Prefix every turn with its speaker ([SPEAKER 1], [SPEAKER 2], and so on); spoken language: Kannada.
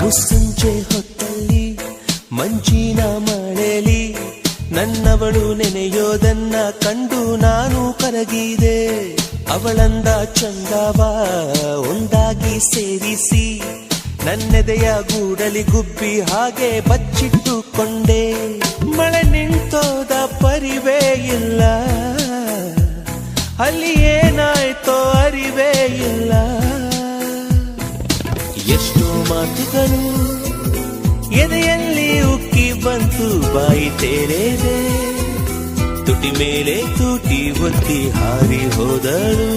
[SPEAKER 1] ಮುಸ್ಸಂಜೆ ಹೊತ್ತಲ್ಲಿ ಮಂಜಿನ ಮಳೆಲಿ ನನ್ನವಳು ನೆನೆಯೋದನ್ನ ಕಂಡು ನಾನು ಕರಗಿದೆ. ಅವಳಂದ ಚಂದವ ಒಂದಾಗಿ ಸೇರಿಸಿ ನನ್ನೆದೆಯ ಗೂಡಲಿ ಗುಬ್ಬಿ ಹಾಗೆ ಬಚ್ಚಿಟ್ಟುಕೊಂಡೆ. ಮಳೆ ನಿಂತೋದ ಪರಿವೇ ಇಲ್ಲ, ಅಲ್ಲಿ ಏನಾಯ್ತೋ ಅರಿವೇ ಇಲ್ಲ. ಎಷ್ಟೋ ಮಾತುಗಳು ಎದೆಯಲ್ಲಿ ಉಕ್ಕಿ ಬಂತು, ಬಾಯಿ ತೆರೆದೆ ತುಟಿ ಮೇಲೆ ತೂಟಿ ಒತ್ತಿ ಹಾರಿ ಹೋದಳು.